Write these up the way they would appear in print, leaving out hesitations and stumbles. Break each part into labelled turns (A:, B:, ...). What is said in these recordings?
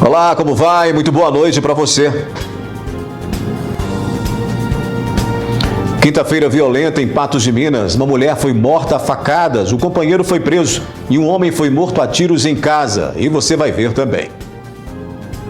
A: Olá, como vai? Muito boa noite para você. Quinta-feira violenta em Patos de Minas. Uma mulher foi morta a facadas, o companheiro foi preso e um homem foi morto a tiros em casa. E você vai ver também.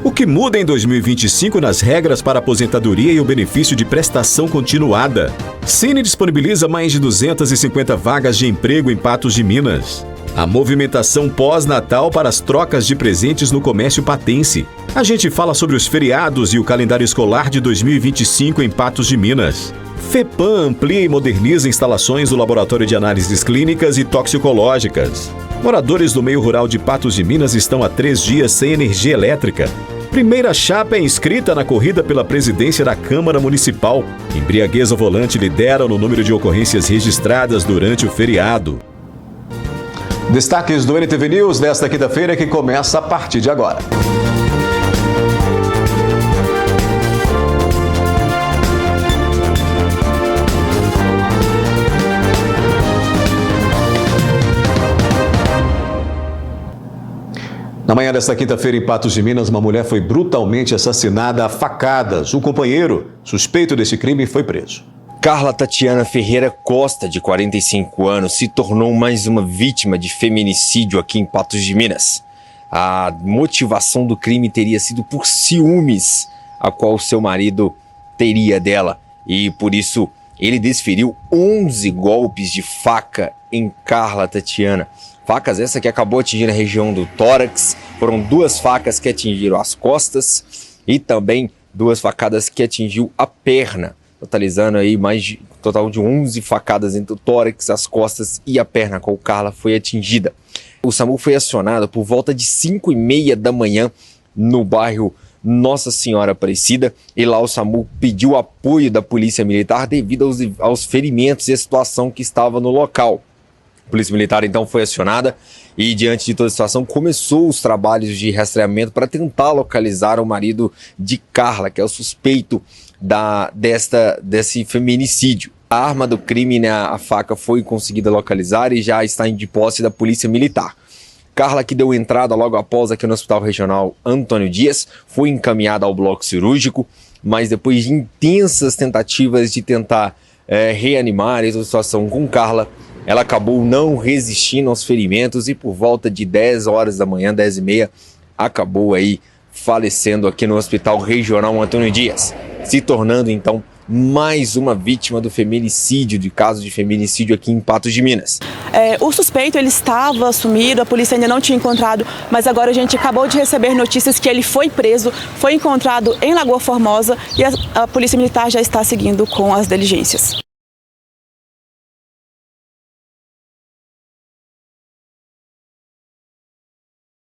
A: O que muda em 2025 nas regras para aposentadoria e o benefício de prestação continuada? Cine disponibiliza mais de 250 vagas de emprego em Patos de Minas. A movimentação pós-Natal para as trocas de presentes no comércio patense. A gente fala sobre os feriados e o calendário escolar de 2025 em Patos de Minas. FEPAM amplia e moderniza instalações do Laboratório de Análises Clínicas e Toxicológicas. Moradores do meio rural de Patos de Minas estão há 3 dias sem energia elétrica. Primeira chapa é inscrita na corrida pela presidência da Câmara Municipal. Embriaguez ao volante lidera no número de ocorrências registradas durante o feriado. Destaques do NTV News desta quinta-feira que começa a partir de agora. Na manhã desta quinta-feira, em Patos de Minas, uma mulher foi brutalmente assassinada a facadas. O companheiro, suspeito desse crime, foi preso.
B: Carla Tatiana Ferreira Costa, de 45 anos, se tornou mais uma vítima de feminicídio aqui em Patos de Minas. A motivação do crime teria sido por ciúmes, a qual seu marido teria dela. E por isso ele desferiu 11 golpes de faca em Carla Tatiana. Facas essa que acabou atingindo a região do tórax. Foram 2 facas que atingiram as costas e também 2 facadas que atingiu a perna, totalizando aí total de 11 facadas entre o tórax, as costas e a perna, com a Carla foi atingida. O SAMU foi acionado por volta de 5h30 da manhã no bairro Nossa Senhora Aparecida, e lá o SAMU pediu apoio da Polícia Militar devido aos ferimentos e a situação que estava no local. A Polícia Militar então foi acionada e, diante de toda a situação, começou os trabalhos de rastreamento para tentar localizar o marido de Carla, que é o suspeito desse feminicídio. A arma do crime, né, a faca, foi conseguida localizar e já está de posse da Polícia Militar. Carla, que deu entrada logo após aqui no Hospital Regional Antônio Dias, foi encaminhada ao bloco cirúrgico, mas depois de intensas tentativas de tentar reanimar essa situação com Carla, ela acabou não resistindo aos ferimentos e por volta de 10 horas da manhã, 10h30, acabou aí falecendo aqui no Hospital Regional Antônio Dias, se tornando então mais uma vítima do feminicídio, de caso de feminicídio aqui em Patos de Minas.
C: O suspeito ele estava sumido, a polícia ainda não tinha encontrado, mas agora a gente acabou de receber notícias que ele foi preso, foi encontrado em Lagoa Formosa e a Polícia Militar já está seguindo com as diligências.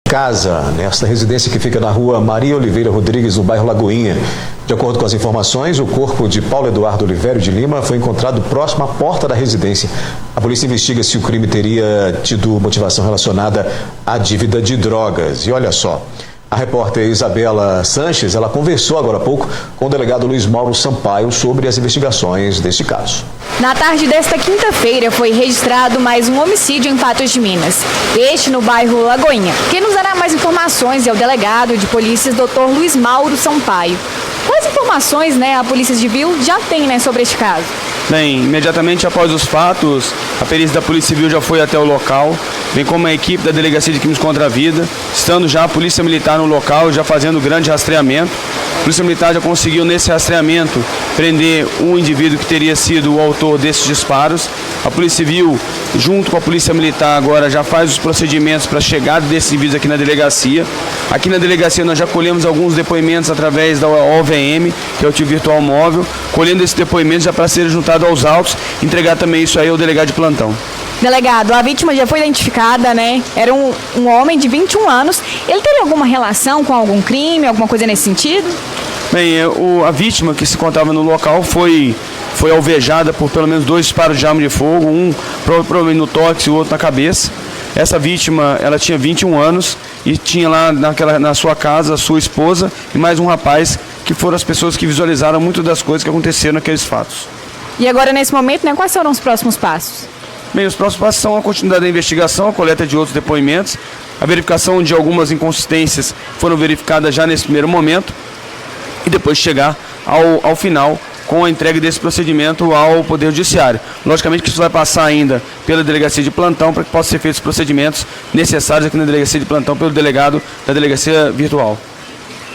A: Casa, nesta residência que fica na rua Maria Oliveira Rodrigues, no bairro Lagoinha. De acordo com as informações, o corpo de Paulo Eduardo Oliveira de Lima foi encontrado próximo à porta da residência. A polícia investiga se o crime teria tido motivação relacionada à dívida de drogas. E olha só, a repórter Isabela Sanches, ela conversou agora há pouco com o delegado Luiz Mauro Sampaio sobre as investigações deste caso.
D: Na tarde desta quinta-feira foi registrado mais um homicídio em Patos de Minas, este no bairro Lagoinha. Quem nos dará mais informações é o delegado de polícias, Dr. Luiz Mauro Sampaio. Quais informações a Polícia Civil já tem sobre este caso?
E: Bem, imediatamente após os fatos, a perícia da Polícia Civil já foi até o local, bem como a equipe da Delegacia de Crimes contra a Vida, estando já a Polícia Militar no local, já fazendo grande rastreamento. A Polícia Militar já conseguiu, nesse rastreamento, prender um indivíduo que teria sido o autor desses disparos. A Polícia Civil, junto com a Polícia Militar, agora já faz os procedimentos para a chegada desses indivíduos aqui na delegacia. Aqui na delegacia nós já colhemos alguns depoimentos através da OVM, que é o Tio Virtual Móvel, colhendo esses depoimentos já para serem juntados aos autos, entregar também isso aí ao delegado de plantão.
D: Delegado, a vítima já foi identificada, Era um homem de 21 anos. Ele teria alguma relação com algum crime, alguma coisa nesse sentido?
E: Bem, a vítima que se encontrava no local foi alvejada por pelo menos 2 disparos de arma de fogo, um provavelmente no tórax e o outro na cabeça. Essa vítima, ela tinha 21 anos e tinha lá na sua casa a sua esposa e mais um rapaz, que foram as pessoas que visualizaram muito das coisas que aconteceram naqueles fatos.
D: E agora, nesse momento, quais serão os próximos passos?
E: Bem, os próximos passos são a continuidade da investigação, a coleta de outros depoimentos, A verificação de algumas inconsistências foram verificadas já nesse primeiro momento e depois chegar ao final com a entrega desse procedimento ao Poder Judiciário. Logicamente que isso vai passar ainda pela Delegacia de Plantão para que possam ser feitos os procedimentos necessários aqui na Delegacia de Plantão pelo delegado da Delegacia Virtual.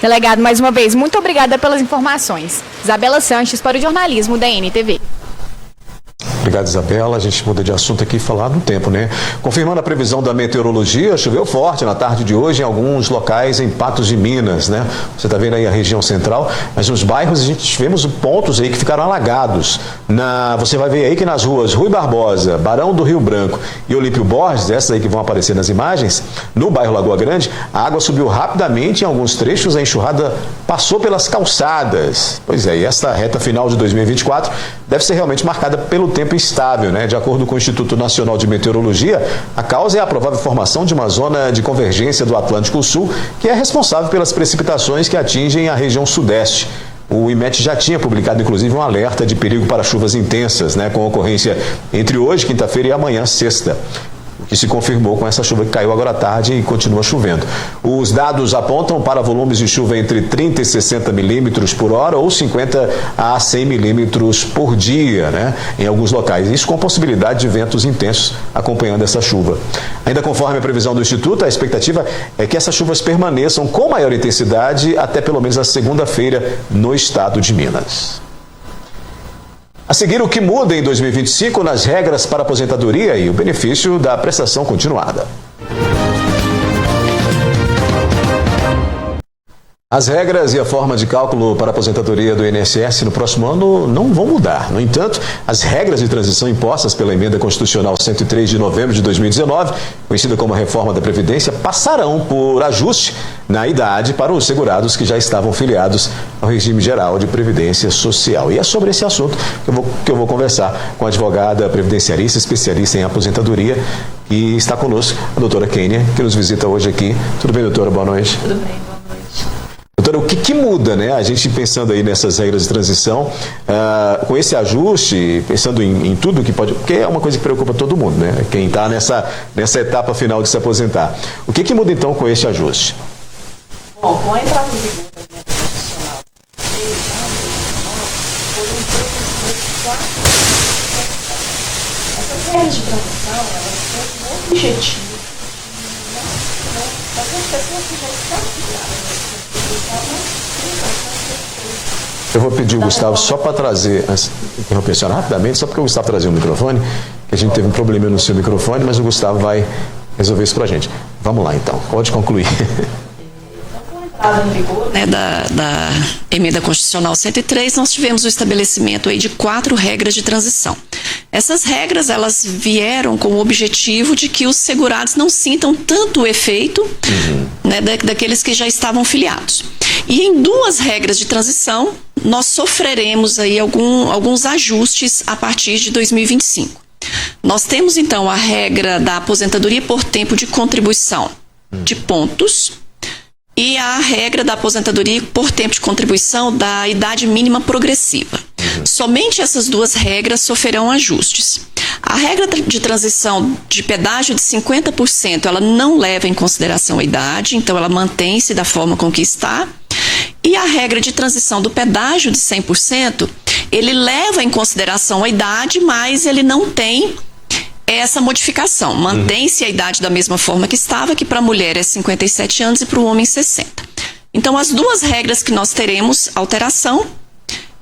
D: Delegado, mais uma vez, muito obrigada pelas informações. Isabela Sanches para o jornalismo da NTV.
A: Obrigado, Isabela. A gente muda de assunto aqui e falar do tempo, né? Confirmando a previsão da meteorologia, choveu forte na tarde de hoje em alguns locais em Patos de Minas, né? Você está vendo aí a região central, mas nos bairros a gente tivemos pontos aí que ficaram alagados. Você vai ver aí que nas ruas Rui Barbosa, Barão do Rio Branco e Olímpio Borges, essas aí que vão aparecer nas imagens, no bairro Lagoa Grande, a água subiu rapidamente em alguns trechos, a enxurrada passou pelas calçadas. Pois é, e essa reta final de 2024 deve ser realmente marcada pelo tempo instável, né? De acordo com o Instituto Nacional de Meteorologia, a causa é a provável formação de uma zona de convergência do Atlântico Sul, que é responsável pelas precipitações que atingem a região sudeste. O IMET já tinha publicado, inclusive, um alerta de perigo para chuvas intensas, né? Com ocorrência entre hoje, quinta-feira, e amanhã, sexta. Que se confirmou com essa chuva que caiu agora à tarde e continua chovendo. Os dados apontam para volumes de chuva entre 30 e 60 milímetros por hora ou 50 a 100 milímetros por dia, né? Em alguns locais. Isso com possibilidade de ventos intensos acompanhando essa chuva. Ainda conforme a previsão do Instituto, a expectativa é que essas chuvas permaneçam com maior intensidade até pelo menos a segunda-feira no estado de Minas. A seguir, o que muda em 2025 nas regras para aposentadoria e o benefício da prestação continuada. As regras e a forma de cálculo para a aposentadoria do INSS no próximo ano não vão mudar. No entanto, as regras de transição impostas pela Emenda Constitucional 103 de novembro de 2019, conhecida como a Reforma da Previdência, passarão por ajuste na idade para os segurados que já estavam filiados ao regime geral de Previdência Social. E é sobre esse assunto que eu vou conversar com a advogada previdenciarista, especialista em aposentadoria, e está conosco a doutora Kênia, que nos visita hoje aqui. Tudo bem, doutora? Boa noite.
F: Tudo bem, boa noite.
A: Doutora, o que muda, né? A gente pensando aí nessas regras de transição, com esse ajuste, pensando em tudo que pode... Porque é uma coisa que preocupa todo mundo, né? Quem está nessa etapa final de se aposentar. O que muda, então, com esse ajuste?
F: Bom, com a entrada em vigor da Emenda Constitucional, essas regras de transição, elas têm um objetivo das pessoas que já estão filiadas.
A: Eu vou pedir o Gustavo só para trazer, interromper a senhora rapidamente, só porque o Gustavo trazia o microfone, que a gente teve um problema no seu microfone, mas o Gustavo vai resolver isso para a gente. Vamos lá, então. Pode concluir.
F: Em vigor, né, da Emenda Constitucional 103, nós tivemos o estabelecimento aí de 4 regras de transição. Essas regras, elas vieram com o objetivo de que os segurados não sintam tanto o efeito né, daqueles que já estavam filiados. E em 2 regras de transição, nós sofreremos aí alguns ajustes a partir de 2025. Nós temos, então, a regra da aposentadoria por tempo de contribuição de pontos, e a regra da aposentadoria por tempo de contribuição da idade mínima progressiva. Somente essas 2 regras sofrerão ajustes. A regra de transição de pedágio de 50%, ela não leva em consideração a idade, então ela mantém-se da forma com que está. E a regra de transição do pedágio de 100%, ele leva em consideração a idade, mas ele não tem essa modificação. Mantém-se a idade da mesma forma que estava, que para a mulher é 57 anos e para o homem 60. Então, as 2 regras que nós teremos alteração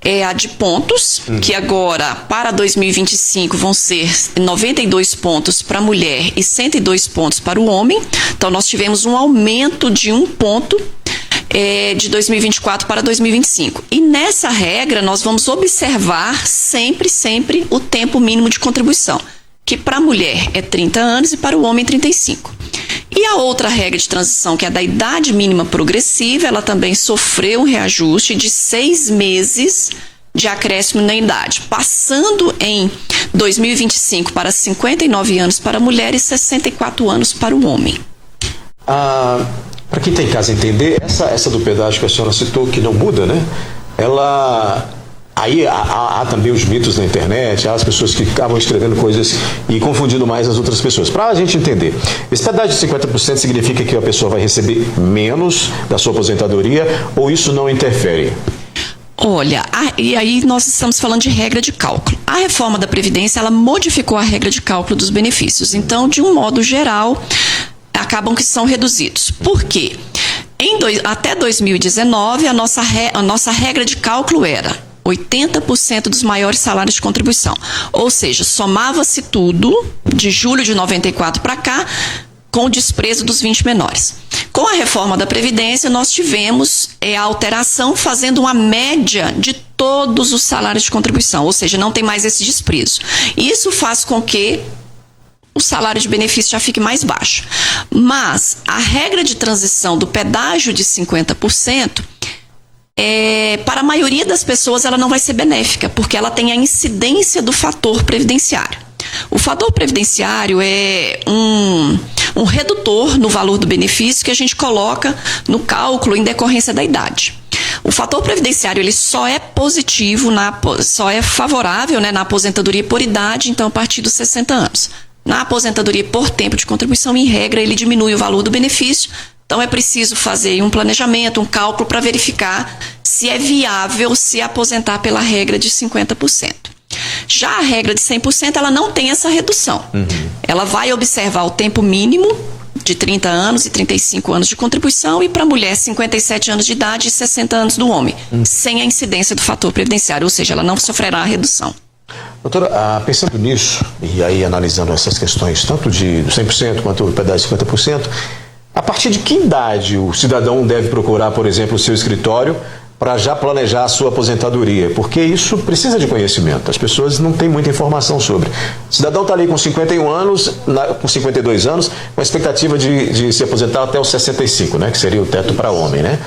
F: é a de pontos, que agora, para 2025, vão ser 92 pontos para a mulher e 102 pontos para o homem. Então, nós tivemos um aumento de 1 ponto de 2024 para 2025. E nessa regra, nós vamos observar sempre o tempo mínimo de contribuição, que para a mulher é 30 anos e para o homem 35. E a outra regra de transição, que é a da idade mínima progressiva, ela também sofreu um reajuste de 6 meses de acréscimo na idade, passando em 2025 para 59 anos para a mulher e 64 anos para o homem.
A: Para quem está em casa entender, essa do pedágio que a senhora citou, que não muda, né? Ela Aí há também os mitos na internet, há as pessoas que acabam escrevendo coisas e confundindo mais as outras pessoas. Para a gente entender, esse pedágio de 50% significa que a pessoa vai receber menos da sua aposentadoria ou isso não interfere?
F: Olha, e aí nós estamos falando de regra de cálculo. A reforma da Previdência, ela modificou a regra de cálculo dos benefícios. Então, de um modo geral, acabam que são reduzidos. Por quê? Até 2019, a nossa regra de cálculo era 80% dos maiores salários de contribuição. Ou seja, somava-se tudo, de julho de 94 para cá, com o desprezo dos 20 menores. Com a reforma da Previdência, nós tivemos a alteração fazendo uma média de todos os salários de contribuição, ou seja, não tem mais esse desprezo. Isso faz com que o salário de benefício já fique mais baixo. Mas a regra de transição do pedágio de 50%, para a maioria das pessoas ela não vai ser benéfica, porque ela tem a incidência do fator previdenciário. O fator previdenciário é um redutor no valor do benefício que a gente coloca no cálculo em decorrência da idade. O fator previdenciário ele só é positivo, só é favorável, né, na aposentadoria por idade, então a partir dos 60 anos. Na aposentadoria por tempo de contribuição, em regra, ele diminui o valor do benefício. Então é preciso fazer um planejamento, um cálculo para verificar se é viável se aposentar pela regra de 50%. Já a regra de 100%, ela não tem essa redução. Ela vai observar o tempo mínimo de 30 anos e 35 anos de contribuição e para a mulher 57 anos de idade e 60 anos do homem, sem a incidência do fator previdenciário, ou seja, ela não sofrerá a redução.
A: Doutora, pensando nisso, e aí analisando essas questões, tanto do 100% quanto do pedágio de 50%, a partir de que idade o cidadão deve procurar, por exemplo, o seu escritório para já planejar a sua aposentadoria? Porque isso precisa de conhecimento, as pessoas não têm muita informação sobre. O cidadão está ali com 51 anos, com 52 anos, com a expectativa de se aposentar até os 65, né, que seria o teto para homem, né?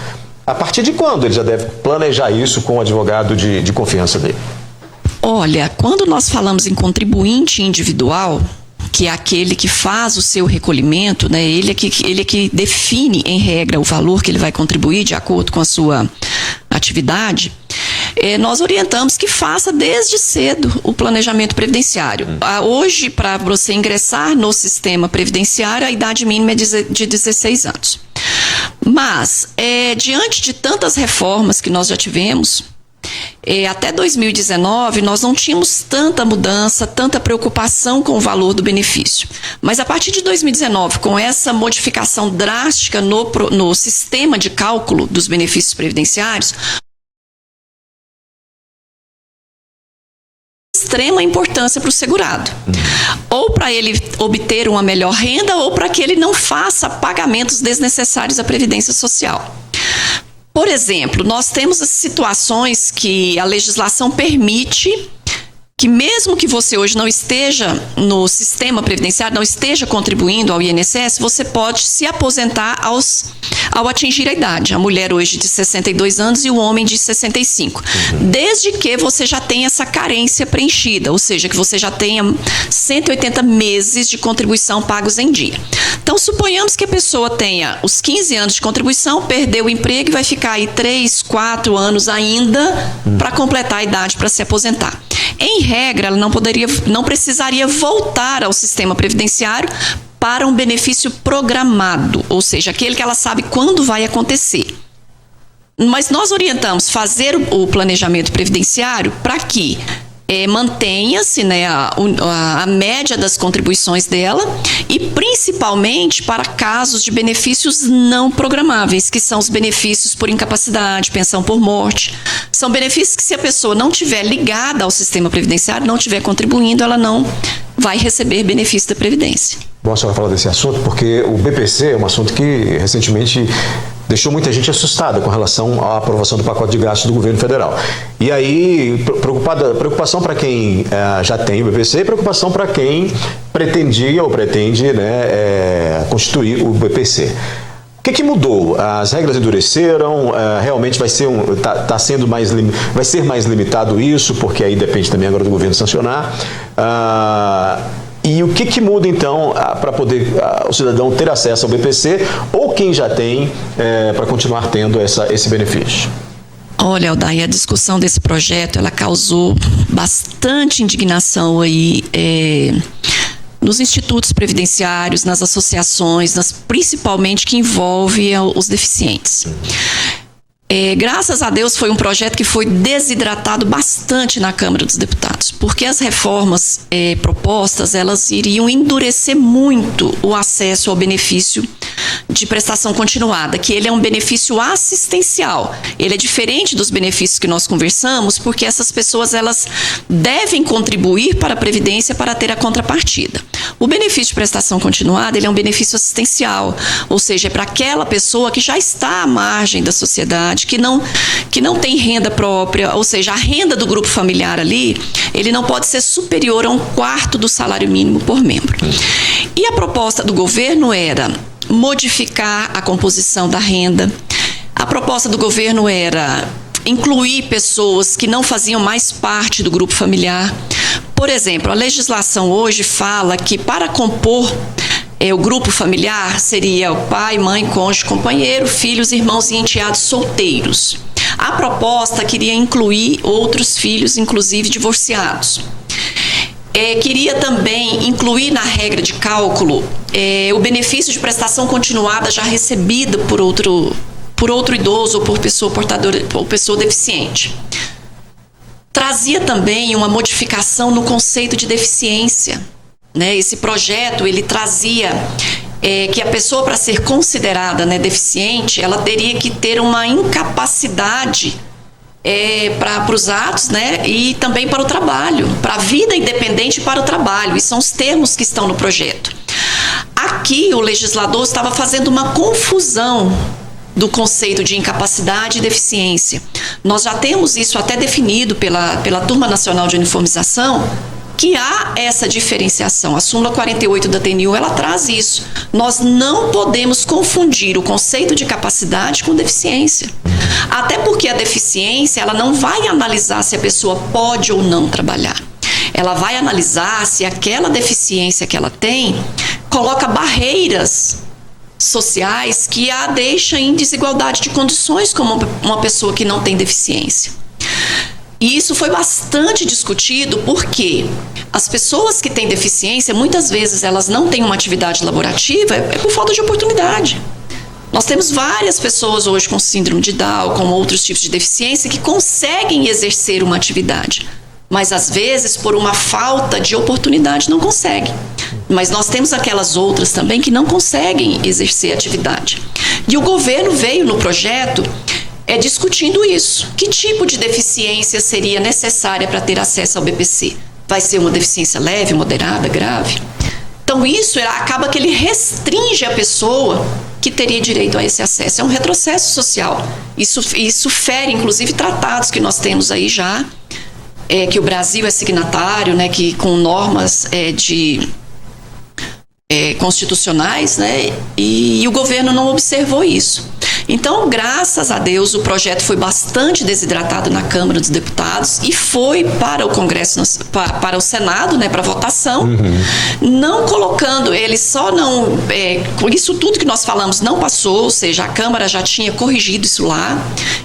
A: A partir de quando ele já deve planejar isso com o advogado de confiança dele?
F: Olha, quando nós falamos em contribuinte individual, que é aquele que faz o seu recolhimento, né, ele é que define em regra o valor que ele vai contribuir de acordo com a sua atividade, nós orientamos que faça desde cedo o planejamento previdenciário. Hoje, para você ingressar no sistema previdenciário, a idade mínima é de 16 anos. Mas, diante de tantas reformas que nós já tivemos, até 2019 nós não tínhamos tanta mudança, tanta preocupação com o valor do benefício. Mas a partir de 2019, com essa modificação drástica no sistema de cálculo dos benefícios previdenciários, extrema importância para o segurado. Ou para ele obter uma melhor renda, ou para que ele não faça pagamentos desnecessários à Previdência Social. Por exemplo, nós temos as situações que a legislação permite que mesmo que você hoje não esteja no sistema previdenciário, não esteja contribuindo ao INSS, você pode se aposentar ao atingir a idade. A mulher hoje de 62 anos e o homem de 65. Desde que você já tenha essa carência preenchida, ou seja, que você já tenha 180 meses de contribuição pagos em dia. Então, suponhamos que a pessoa tenha os 15 anos de contribuição, perdeu o emprego e vai ficar aí 3, 4 anos ainda para completar a idade para se aposentar. Em regra, ela não precisaria voltar ao sistema previdenciário para um benefício programado, ou seja, aquele que ela sabe quando vai acontecer. Mas nós orientamos fazer o planejamento previdenciário para que mantenha-se, né, a média das contribuições dela e principalmente para casos de benefícios não programáveis, que são os benefícios por incapacidade, pensão por morte. São benefícios que, se a pessoa não estiver ligada ao sistema previdenciário, não estiver contribuindo, ela não vai receber benefício da Previdência.
A: Bom a senhora falar desse assunto, porque o BPC é um assunto que recentemente deixou muita gente assustada com relação à aprovação do pacote de gastos do governo federal. E aí, preocupação para quem já tem o BPC e preocupação para quem pretendia ou pretende, né, constituir o BPC. O que mudou? As regras endureceram? Realmente vai ser vai ser mais limitado isso, porque aí depende também agora do governo sancionar. E o que muda, então, para poder o cidadão ter acesso ao BPC ou quem já tem, para continuar tendo esse benefício?
F: Olha, Aldair, a discussão desse projeto, ela causou bastante indignação aí nos institutos previdenciários, nas associações, principalmente que envolve os deficientes. Graças a Deus foi um projeto que foi desidratado bastante na Câmara dos Deputados, porque as reformas propostas, elas iriam endurecer muito o acesso ao benefício de prestação continuada, que ele é um benefício assistencial. Ele é diferente dos benefícios que nós conversamos, porque essas pessoas, elas devem contribuir para a Previdência para ter a contrapartida. O benefício de prestação continuada, ele é um benefício assistencial, ou seja, é para aquela pessoa que já está à margem da sociedade, que não tem renda própria, ou seja, a renda do grupo familiar ali, ele não pode ser superior a 1/4 do salário mínimo por membro. E a proposta do governo era modificar a composição da renda. A proposta do governo era incluir pessoas que não faziam mais parte do grupo familiar. Por exemplo, a legislação hoje fala que para compor o grupo familiar seria o pai, mãe, cônjuge, companheiro, filhos, irmãos e enteados solteiros. A proposta queria incluir outros filhos, inclusive divorciados. Queria também incluir na regra de cálculo o benefício de prestação continuada já recebido por outro idoso ou por pessoa portadora ou pessoa deficiente. Trazia também uma modificação no conceito de deficiência. Esse projeto, ele trazia que a pessoa, para ser considerada deficiente, ela teria que ter uma incapacidade para os atos, e também para o trabalho, para a vida independente e para o trabalho. E são os termos que estão no projeto. Aqui, o legislador estava fazendo uma confusão do conceito de incapacidade e deficiência. Nós já temos isso até definido pela Turma Nacional de Uniformização, que há essa diferenciação. A súmula 48 da TNU, ela traz isso. Nós não podemos confundir o conceito de capacidade com deficiência. Até porque a deficiência, ela não vai analisar se a pessoa pode ou não trabalhar. Ela vai analisar se aquela deficiência que ela tem coloca barreiras sociais que a deixam em desigualdade de condições como uma pessoa que não tem deficiência. E isso foi bastante discutido porque as pessoas que têm deficiência, muitas vezes elas não têm uma atividade laborativa, por falta de oportunidade. Nós temos várias pessoas hoje com síndrome de Down, com outros tipos de deficiência, que conseguem exercer uma atividade, mas às vezes por uma falta de oportunidade não conseguem. Mas nós temos aquelas outras também que não conseguem exercer atividade. E o governo veio no projeto discutindo isso. Que tipo de deficiência seria necessária para ter acesso ao BPC? Vai ser uma deficiência leve, moderada, grave? Então isso acaba que ele restringe a pessoa que teria direito a esse acesso. É um retrocesso social. Isso fere, inclusive, tratados que nós temos aí já, que o Brasil é signatário, que com normas constitucionais, e o governo não observou isso. Então, graças a Deus, o projeto foi bastante desidratado na Câmara dos Deputados e foi para o Congresso, para o Senado, para votação, não colocando, ele só não, com isso tudo que nós falamos não passou, ou seja, a Câmara já tinha corrigido isso lá,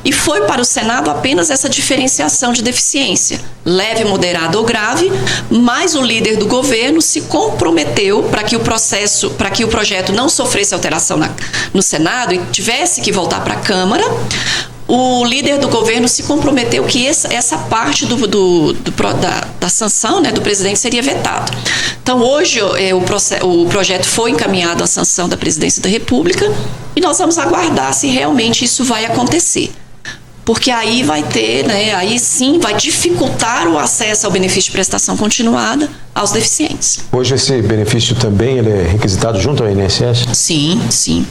F: e foi para o Senado apenas essa diferenciação de deficiência, leve, moderada ou grave, mas o líder do governo se comprometeu para que o projeto não sofresse alteração no Senado e tivesse que voltar para a Câmara. O líder do governo se comprometeu que essa parte da sanção do presidente seria vetado. Então, hoje, o projeto foi encaminhado à sanção da Presidência da República e nós vamos aguardar se realmente isso vai acontecer. Porque aí vai ter, aí sim vai dificultar o acesso ao benefício de prestação continuada aos deficientes.
G: Hoje esse benefício também ele é requisitado junto ao INSS?
F: Sim.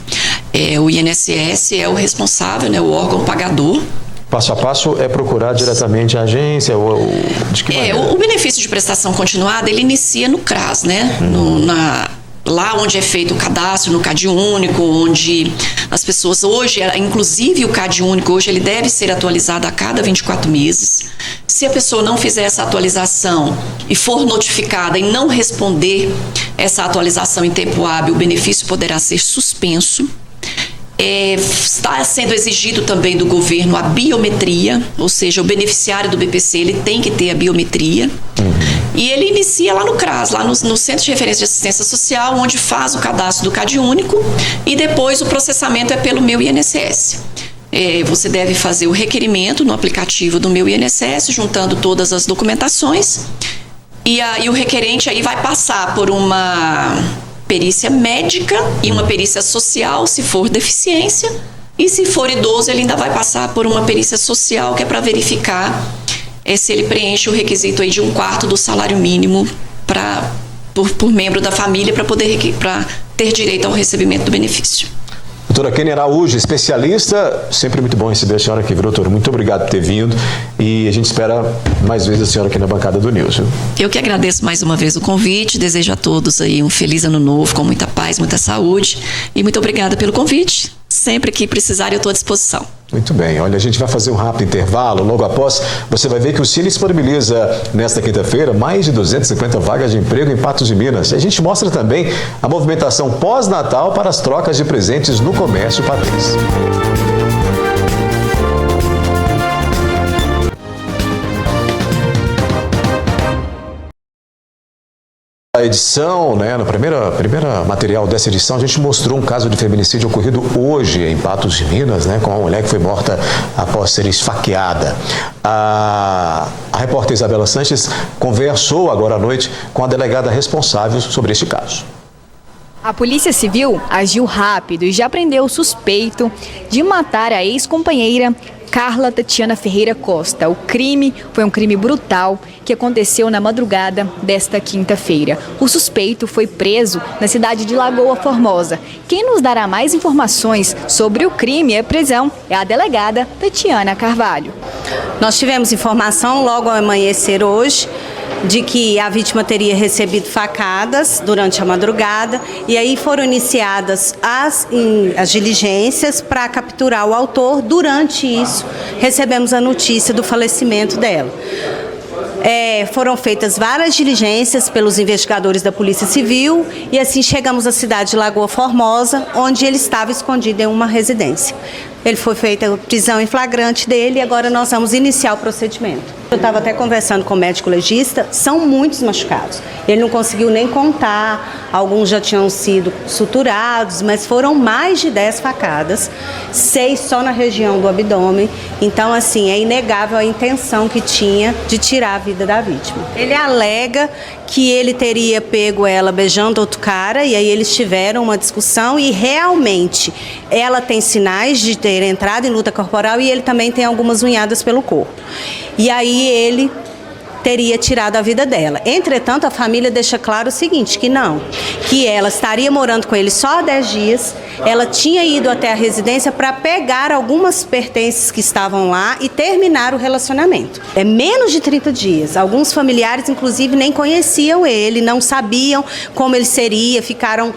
F: O INSS é o responsável, o órgão pagador.
G: Passo a passo é procurar diretamente a agência ou de que maneira?
F: O benefício de prestação continuada, ele inicia no CRAS, lá onde é feito o cadastro, no CAD único, onde as pessoas hoje, inclusive o CAD único hoje, ele deve ser atualizado a cada 24 meses. Se a pessoa não fizer essa atualização e for notificada e não responder essa atualização em tempo hábil, o benefício poderá ser suspenso. Está sendo exigido também do governo a biometria, ou seja, o beneficiário do BPC ele tem que ter a biometria. E ele inicia lá no CRAS, lá no Centro de Referência de Assistência Social, onde faz o cadastro do CAD único e depois o processamento é pelo Meu INSS. Você deve fazer o requerimento no aplicativo do Meu INSS, juntando todas as documentações, e o requerente aí vai passar por uma perícia médica e uma perícia social, se for deficiência, e se for idoso, ele ainda vai passar por uma perícia social, que é para verificar se ele preenche o requisito aí de 1/4 do salário mínimo por membro da família para ter direito ao recebimento do benefício.
A: Doutora Kênia Araújo, especialista, sempre muito bom receber a senhora aqui, viu, doutora? Muito obrigado por ter vindo e a gente espera mais vezes a senhora aqui na bancada do News, viu?
F: Eu que agradeço mais uma vez o convite, desejo a todos aí um feliz ano novo, com muita paz, muita saúde e muito obrigada pelo convite. Sempre que precisar eu estou à disposição.
A: Muito bem, olha, a gente vai fazer um rápido intervalo, logo após você vai ver que o Cine disponibiliza nesta quinta-feira mais de 250 vagas de emprego em Patos de Minas. E a gente mostra também a movimentação pós-natal para as trocas de presentes no comércio patrense. A edição, no primeira material dessa edição, a gente mostrou um caso de feminicídio ocorrido hoje em Patos de Minas, com uma mulher que foi morta após ser esfaqueada. A repórter Isabela Sanches conversou agora à noite com a delegada responsável sobre este caso.
D: A Polícia Civil agiu rápido e já prendeu o suspeito de matar a ex-companheira Carla Tatiana Ferreira Costa. O crime foi um crime brutal que aconteceu na madrugada desta quinta-feira. O suspeito foi preso na cidade de Lagoa Formosa. Quem nos dará mais informações sobre o crime e a prisão é a delegada Tatiana Carvalho.
H: Nós tivemos informação logo ao amanhecer hoje de que a vítima teria recebido facadas durante a madrugada e aí foram iniciadas as diligências para capturar o autor. Durante isso, recebemos a notícia do falecimento dela. Foram feitas várias diligências pelos investigadores da Polícia Civil e assim chegamos à cidade de Lagoa Formosa, onde ele estava escondido em uma residência. Ele foi feita a prisão em flagrante dele e agora nós vamos iniciar o procedimento. Eu estava até conversando com o médico legista, são muitos machucados. Ele não conseguiu nem contar, alguns já tinham sido suturados, mas foram mais de 10 facadas, 6 só na região do abdômen. Então, assim, é inegável a intenção que tinha de tirar a vida da vítima. Ele alega que ele teria pego ela beijando outro cara e aí eles tiveram uma discussão e realmente ela tem sinais de ter entrado em luta corporal e ele também tem algumas unhadas pelo corpo. E aí ele teria tirado a vida dela. Entretanto, a família deixa claro o seguinte, que ela estaria morando com ele só há 10 dias, ela tinha ido até a residência para pegar algumas pertences que estavam lá e terminar o relacionamento. É menos de 30 dias. Alguns familiares, inclusive, nem conheciam ele, não sabiam como ele seria, ficaram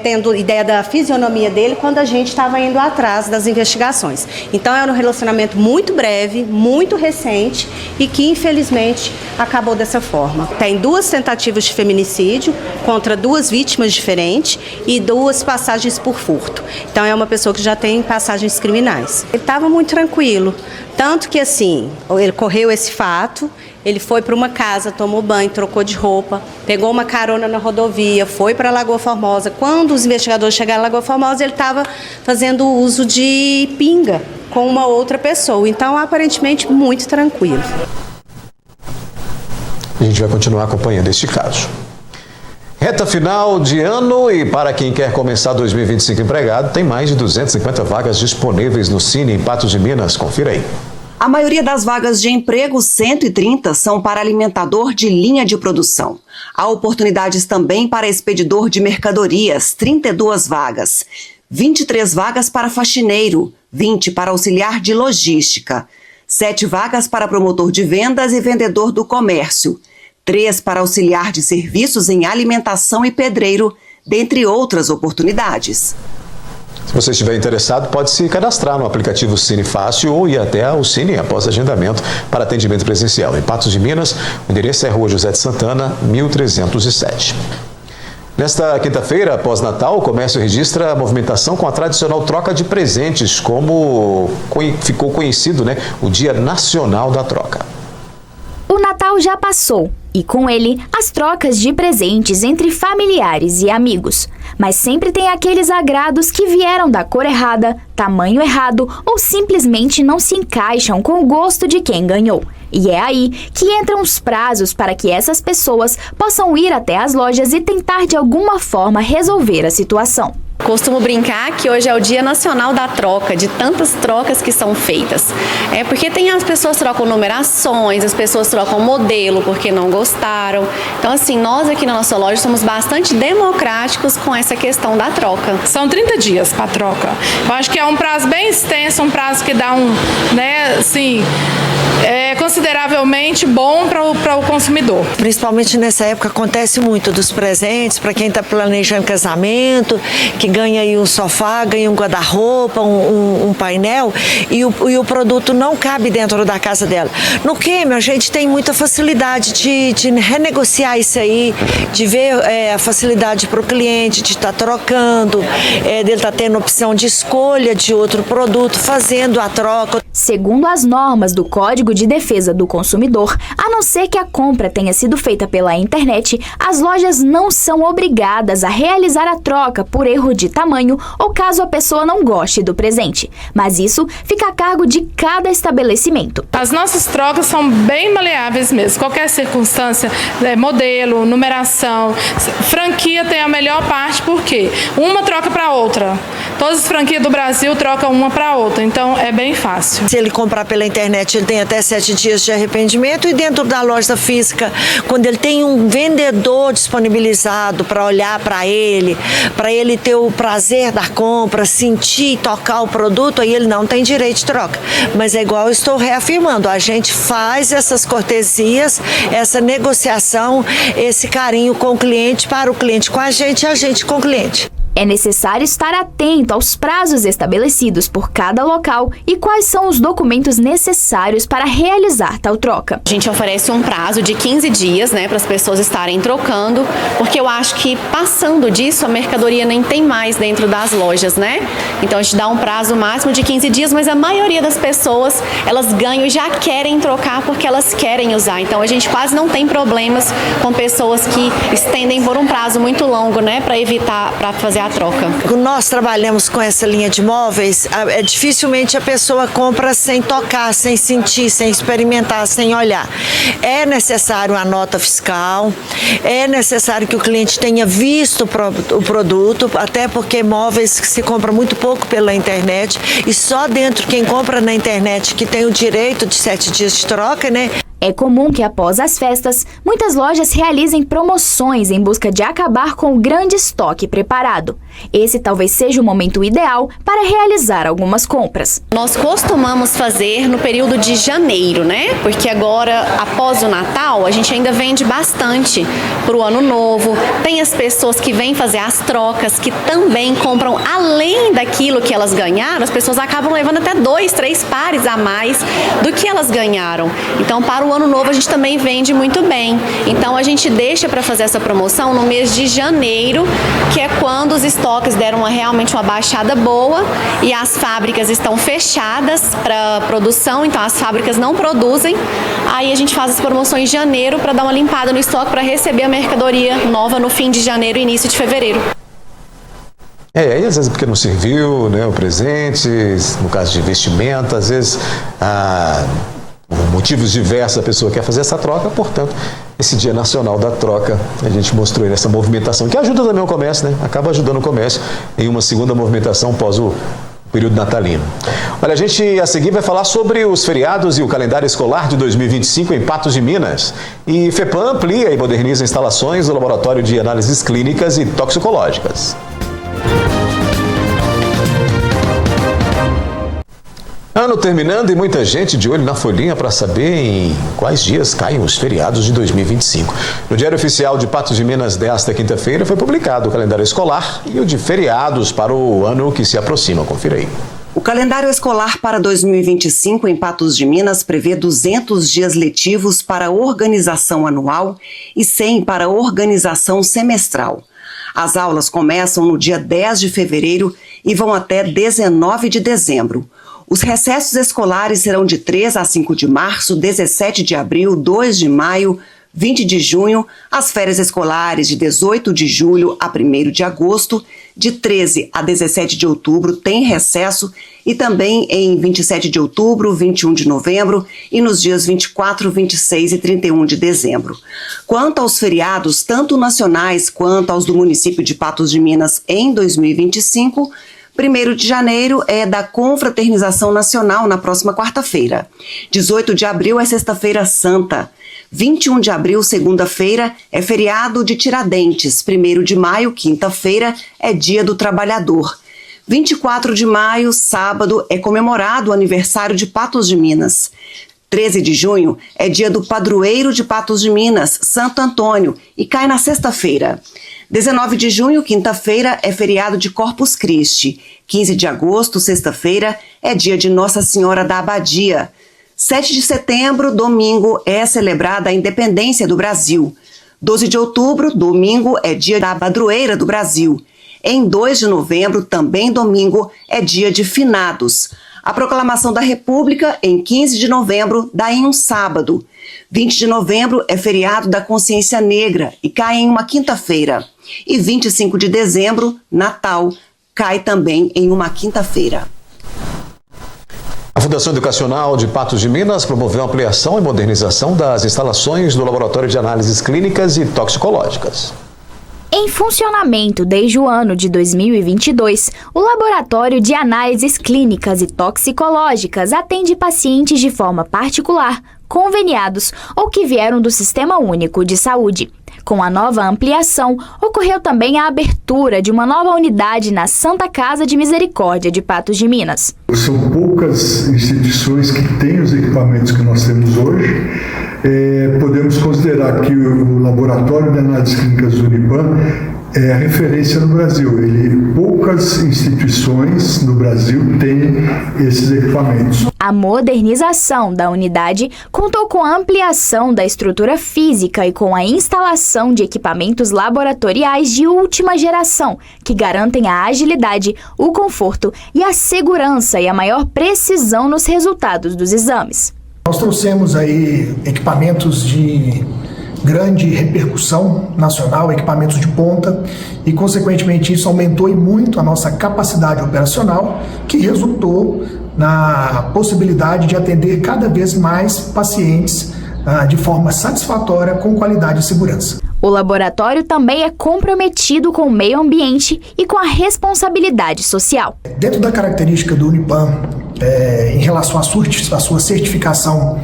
H: tendo ideia da fisionomia dele quando a gente estava indo atrás das investigações. Então era um relacionamento muito breve, muito recente e que infelizmente acabou dessa forma. Tem 2 tentativas de feminicídio contra 2 vítimas diferentes e 2 passagens por furto. Então é uma pessoa que já tem passagens criminais. Ele estava muito tranquilo, tanto que assim, ele correu esse fato. Ele foi para uma casa, tomou banho, trocou de roupa, pegou uma carona na rodovia, foi para Lagoa Formosa. Quando os investigadores chegaram em Lagoa Formosa, ele estava fazendo uso de pinga com uma outra pessoa. Então, aparentemente, muito tranquilo.
A: A gente vai continuar acompanhando este caso. Reta final de ano e para quem quer começar 2025 empregado, tem mais de 250 vagas disponíveis no Cine em Patos de Minas. Confira aí.
I: A maioria das vagas de emprego, 130, são para alimentador de linha de produção. Há oportunidades também para expedidor de mercadorias, 32 vagas. 23 vagas para faxineiro, 20 para auxiliar de logística. 7 vagas para promotor de vendas e vendedor do comércio. 3 para auxiliar de serviços em alimentação e pedreiro, dentre outras oportunidades.
A: Se você estiver interessado, pode se cadastrar no aplicativo Cine Fácil ou ir até o Cine após agendamento para atendimento presencial. Em Patos de Minas, o endereço é Rua José de Santana, 1307. Nesta quinta-feira, após Natal, o comércio registra a movimentação com a tradicional troca de presentes, como ficou conhecido, o Dia Nacional da Troca.
D: O Natal já passou e, com ele, as trocas de presentes entre familiares e amigos. Mas sempre tem aqueles agrados que vieram da cor errada, tamanho errado ou simplesmente não se encaixam com o gosto de quem ganhou. E é aí que entram os prazos para que essas pessoas possam ir até as lojas e tentar de alguma forma resolver a situação.
F: Costumo brincar que hoje é o Dia Nacional da Troca, de tantas trocas que são feitas. É porque as pessoas trocam numerações, as pessoas trocam modelo porque não gostaram. Então, assim, nós aqui na nossa loja somos bastante democráticos com essa questão da troca.
J: São 30 dias para troca. Eu acho que é um prazo bem extenso, um prazo que dá consideravelmente bom para o consumidor.
K: Principalmente nessa época acontece muito dos presentes para quem está planejando casamento, que ganha aí um sofá, ganha um guarda-roupa, um painel e o produto não cabe dentro da casa dela. No Quêime, a gente tem muita facilidade de renegociar isso aí, de ver a facilidade para o cliente, de estar trocando, dele estar tendo opção de escolha de outro produto, fazendo a troca.
D: Segundo as normas do Código de Defesa do Consumidor, a não ser que a compra tenha sido feita pela internet, as lojas não são obrigadas a realizar a troca por erro de tamanho ou caso a pessoa não goste do presente. Mas isso fica a cargo de cada estabelecimento.
J: As nossas trocas são bem maleáveis mesmo. Qualquer circunstância, modelo, numeração, franquia tem a melhor parte porque uma troca para outra. Todas as franquias do Brasil trocam uma para outra, então é bem fácil.
K: Se ele comprar pela internet, ele tem até 7 dias de arrependimento e dentro da loja física, quando ele tem um vendedor disponibilizado para olhar para ele ter o prazer da compra, sentir e tocar o produto, aí ele não tem direito de troca. Mas é igual eu estou reafirmando, a gente faz essas cortesias, essa negociação, esse carinho com o cliente, para o cliente com a gente e a gente com o cliente.
D: É necessário estar atento aos prazos estabelecidos por cada local e quais são os documentos necessários para realizar tal troca.
F: A gente oferece um prazo de 15 dias, para as pessoas estarem trocando, porque eu acho que passando disso a mercadoria nem tem mais dentro das lojas, Então a gente dá um prazo máximo de 15 dias, mas a maioria das pessoas, elas ganham e já querem trocar porque elas querem usar. Então a gente quase não tem problemas com pessoas que estendem por um prazo muito longo, para evitar, para fazer a troca.
K: Nós trabalhamos com essa linha de móveis, dificilmente a pessoa compra sem tocar, sem sentir, sem experimentar, sem olhar. É necessário a nota fiscal, é necessário que o cliente tenha visto o produto, até porque móveis se compra muito pouco pela internet e só dentro quem compra na internet que tem o direito de 7 dias de troca,
D: É comum que após as festas, muitas lojas realizem promoções em busca de acabar com o grande estoque preparado. Esse talvez seja o momento ideal para realizar algumas compras.
F: Nós costumamos fazer no período de janeiro, Porque agora, após o Natal, a gente ainda vende bastante para o Ano Novo. Tem as pessoas que vêm fazer as trocas, que também compram além daquilo que elas ganharam. As pessoas acabam levando até 2, 3 pares a mais do que elas ganharam. Então, para o Ano Novo, a gente também vende muito bem. Então, a gente deixa para fazer essa promoção no mês de janeiro, que é quando os estoques deram realmente uma baixada boa e as fábricas estão fechadas para produção, então as fábricas não produzem. Aí a gente faz as promoções em janeiro para dar uma limpada no estoque, para receber a mercadoria nova no fim de janeiro e início de fevereiro.
A: Aí às vezes porque não serviu, o presente, no caso de investimento, às vezes por motivos diversos a pessoa quer fazer essa troca, portanto, esse Dia Nacional da Troca, a gente mostrou nessa movimentação, que ajuda também o comércio, acaba ajudando o comércio em uma segunda movimentação após o período natalino. Olha, a gente a seguir vai falar sobre os feriados e o calendário escolar de 2025 em Patos de Minas. E FEPAM amplia e moderniza instalações do Laboratório de Análises Clínicas e Toxicológicas. Ano terminando e muita gente de olho na folhinha para saber em quais dias caem os feriados de 2025. No Diário Oficial de Patos de Minas desta quinta-feira foi publicado o calendário escolar e o de feriados para o ano que se aproxima. Confira aí.
I: O calendário escolar para 2025 em Patos de Minas prevê 200 dias letivos para organização anual e 100 para organização semestral. As aulas começam no dia 10 de fevereiro e vão até 19 de dezembro. Os recessos escolares serão de 3 a 5 de março, 17 de abril, 2 de maio, 20 de junho, as férias escolares de 18 de julho a 1º de agosto, de 13 a 17 de outubro tem recesso e também em 27 de outubro, 21 de novembro e nos dias 24, 26 e 31 de dezembro. Quanto aos feriados, tanto nacionais quanto aos do município de Patos de Minas em 2025, 1º de janeiro é da Confraternização Nacional na próxima quarta-feira. 18 de abril é Sexta-feira Santa. 21 de abril, segunda-feira, é feriado de Tiradentes. 1º de maio, quinta-feira, é Dia do Trabalhador. 24 de maio, sábado, é comemorado o aniversário de Patos de Minas. 13 de junho é dia do padroeiro de Patos de Minas, Santo Antônio, e cai na sexta-feira. 19 de junho, quinta-feira, é feriado de Corpus Christi. 15 de agosto, sexta-feira, é dia de Nossa Senhora da Abadia. 7 de setembro, domingo, é celebrada a independência do Brasil. 12 de outubro, domingo, é dia da padroeira do Brasil. Em 2 de novembro, também domingo, é dia de finados. A proclamação da República, em 15 de novembro, dá em um sábado. 20 de novembro é feriado da Consciência Negra e cai em uma quinta-feira. E 25 de dezembro, Natal, cai também em uma quinta-feira.
A: A Fundação Educacional de Patos de Minas promoveu a ampliação e modernização das instalações do Laboratório de Análises Clínicas e Toxicológicas.
D: Em funcionamento desde o ano de 2022, o Laboratório de Análises Clínicas e Toxicológicas atende pacientes de forma particular, conveniados ou que vieram do Sistema Único de Saúde. Com a nova ampliação, ocorreu também a abertura de uma nova unidade na Santa Casa de Misericórdia de Patos de Minas.
L: São poucas instituições que têm os equipamentos que nós temos hoje. Podemos considerar que o Laboratório de Análises Clínicas do Unipan é a referência no Brasil. Poucas instituições no Brasil têm esses equipamentos.
D: A modernização da unidade contou com a ampliação da estrutura física e com a instalação de equipamentos laboratoriais de última geração, que garantem a agilidade, o conforto e a segurança e a maior precisão nos resultados dos exames.
M: Nós trouxemos aí equipamentos de grande repercussão nacional, equipamentos de ponta, e consequentemente isso aumentou e muito a nossa capacidade operacional, que resultou na possibilidade de atender cada vez mais pacientes de forma satisfatória, com qualidade e segurança.
D: O laboratório também é comprometido com o meio ambiente e com a responsabilidade social.
M: Dentro da característica do Unipan, em relação à sua certificação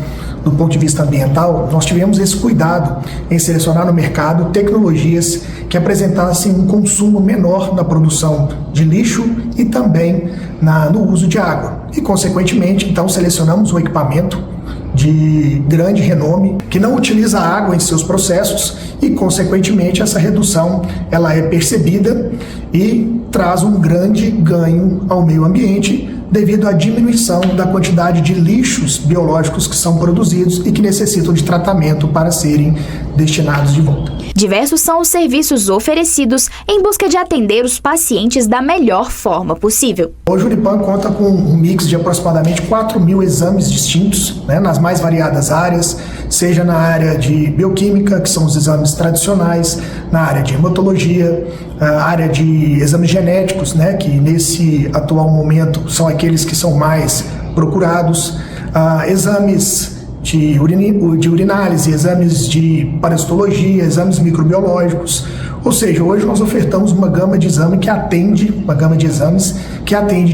M: do ponto de vista ambiental, nós tivemos esse cuidado em selecionar no mercado tecnologias que apresentassem um consumo menor na produção de lixo e também no uso de água. E, consequentemente, então, selecionamos um equipamento de grande renome que não utiliza água em seus processos e, consequentemente, essa redução ela é percebida e traz um grande ganho ao meio ambiente, devido à diminuição da quantidade de lixos biológicos que são produzidos e que necessitam de tratamento para serem destinados de volta.
D: Diversos são os serviços oferecidos em busca de atender os pacientes da melhor forma possível.
M: Hoje o Unipan conta com um mix de aproximadamente 4.000 exames distintos, nas mais variadas áreas, seja na área de bioquímica, que são os exames tradicionais, na área de hematologia, a área de exames genéticos, que nesse atual momento são aqueles que são mais procurados, exames de urinálise, exames de parasitologia, exames microbiológicos. Ou seja, hoje nós ofertamos uma gama de exames que atende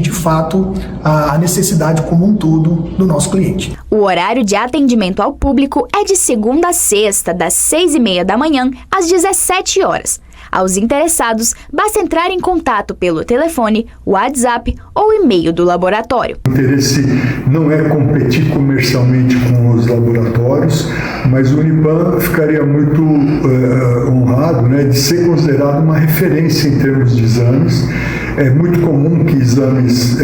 M: de fato a necessidade como um todo do nosso cliente.
D: O horário de atendimento ao público é de segunda a sexta, das 6h30 da manhã às 17 horas. Aos interessados, basta entrar em contato pelo telefone, WhatsApp ou e-mail do laboratório.
L: O interesse não é competir comercialmente com os laboratórios, mas o Unipan ficaria muito honrado de ser considerado uma referência em termos de exames. É muito comum que exames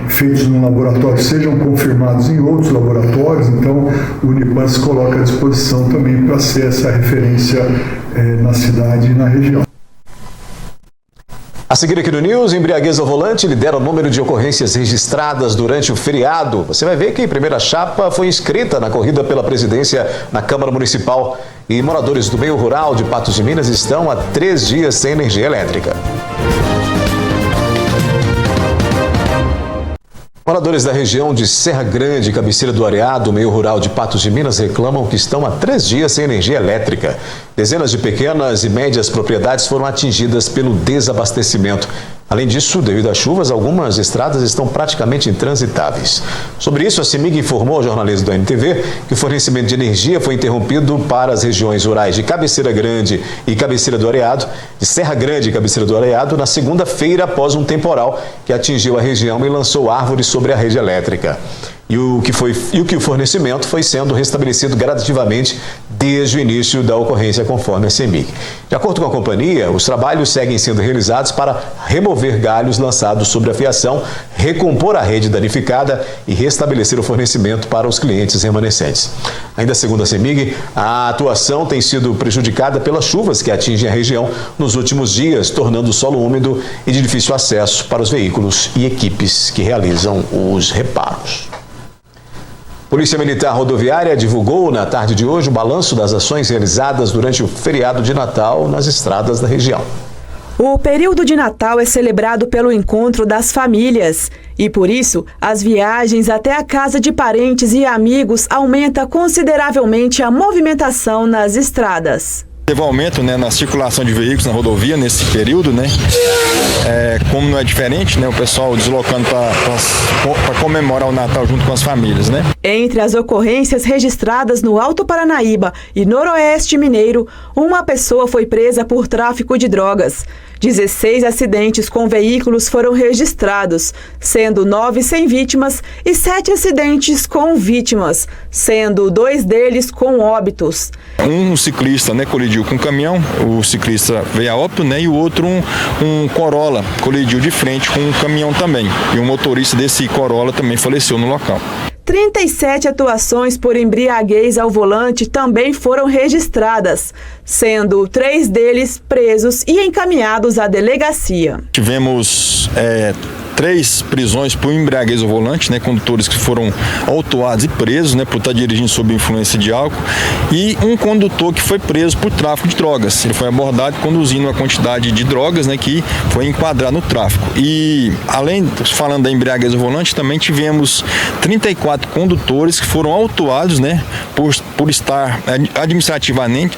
L: feitos no laboratório sejam confirmados em outros laboratórios, então o Unipan se coloca à disposição também para ser essa referência na cidade e na região.
A: A seguir aqui no News, embriaguez ao volante lidera o número de ocorrências registradas durante o feriado. Você vai ver que a primeira chapa foi inscrita na corrida pela presidência na Câmara Municipal. E moradores do meio rural de Patos de Minas estão há 3 dias sem energia elétrica. Moradores da região de Serra Grande, cabeceira do Areado, meio rural de Patos de Minas, reclamam que estão há 3 dias sem energia elétrica. Dezenas de pequenas e médias propriedades foram atingidas pelo desabastecimento. Além disso, devido às chuvas, algumas estradas estão praticamente intransitáveis. Sobre isso, a CEMIG informou ao jornalismo da NTV que o fornecimento de energia foi interrompido para as regiões rurais de Cabeceira Grande e Cabeceira do Areado, de Serra Grande e Cabeceira do Areado, na segunda-feira após um temporal que atingiu a região e lançou árvores sobre a rede elétrica. E o fornecimento foi sendo restabelecido gradativamente desde o início da ocorrência, conforme a CEMIG. De acordo com a companhia, os trabalhos seguem sendo realizados para remover galhos lançados sobre a fiação, recompor a rede danificada e restabelecer o fornecimento para os clientes remanescentes. Ainda segundo a CEMIG, a atuação tem sido prejudicada pelas chuvas que atingem a região nos últimos dias, tornando o solo úmido e de difícil acesso para os veículos e equipes que realizam os reparos. Polícia Militar Rodoviária divulgou na tarde de hoje o balanço das ações realizadas durante o feriado de Natal nas estradas da região.
C: O período de Natal é celebrado pelo encontro das famílias e, por isso, as viagens até a casa de parentes e amigos aumenta consideravelmente a movimentação nas estradas.
N: Teve um aumento, na circulação de veículos na rodovia nesse período, como não é diferente, o pessoal deslocando para comemorar o Natal junto com as famílias,
C: Entre as ocorrências registradas no Alto Paranaíba e Noroeste Mineiro, uma pessoa foi presa por tráfico de drogas. 16 acidentes com veículos foram registrados, sendo 9 sem vítimas e 7 acidentes com vítimas, sendo 2 deles com óbitos.
N: Um ciclista colidiu com um caminhão, o ciclista veio a óbito, e o outro um Corolla colidiu de frente com um caminhão também. E o motorista desse Corolla também faleceu no local.
C: 37 atuações por embriaguez ao volante também foram registradas, sendo 3 deles presos e encaminhados à delegacia.
N: Tivemos 3 prisões por embriaguez ao volante, condutores que foram autuados e presos, por estar dirigindo sob influência de álcool, e um condutor que foi preso por tráfico de drogas. Ele foi abordado conduzindo uma quantidade de drogas, que foi enquadrado no tráfico. E além, falando da embriaguez ao volante, também tivemos 34 condutores que foram autuados, por estar administrativamente,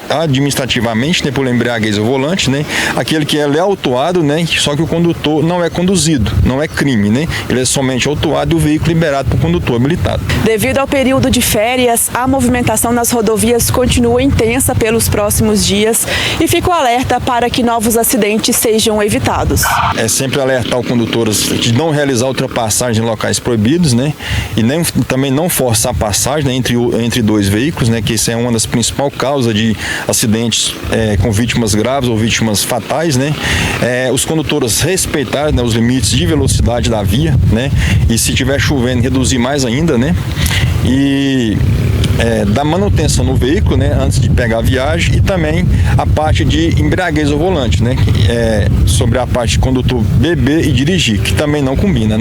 N: por embriaguez ao volante, aquele que ele é autuado, só que o condutor não é conduzido, não é crime, Ele é somente autuado e o veículo liberado por condutor habilitado.
C: Devido ao período de férias, a movimentação nas rodovias continua intensa pelos próximos dias e fica o alerta para que novos acidentes sejam evitados.
N: É sempre alertar os condutores de não realizar ultrapassagem em locais proibidos, e também não forçar a passagem entre 2 veículos, que isso é uma das principais causas de acidentes com vítimas graves ou vítimas fatais, os condutores respeitarem os limites de velocidade da via, e se estiver chovendo, reduzir mais ainda, e dar manutenção no veículo, antes de pegar a viagem, e também a parte de embriaguez ao volante, sobre a parte de condutor beber e dirigir, que também não combina,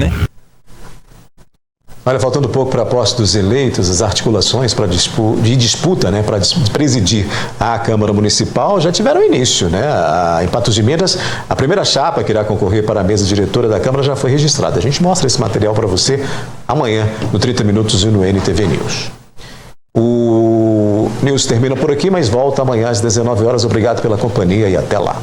A: Olha, faltando pouco para a posse dos eleitos, as articulações para disputa, para presidir a Câmara Municipal já tiveram início, Em Patos de Minas, a primeira chapa que irá concorrer para a mesa diretora da Câmara já foi registrada. A gente mostra esse material para você amanhã, no 30 Minutos e no NTV News. O News termina por aqui, mas volta amanhã às 19 horas. Obrigado pela companhia e até lá.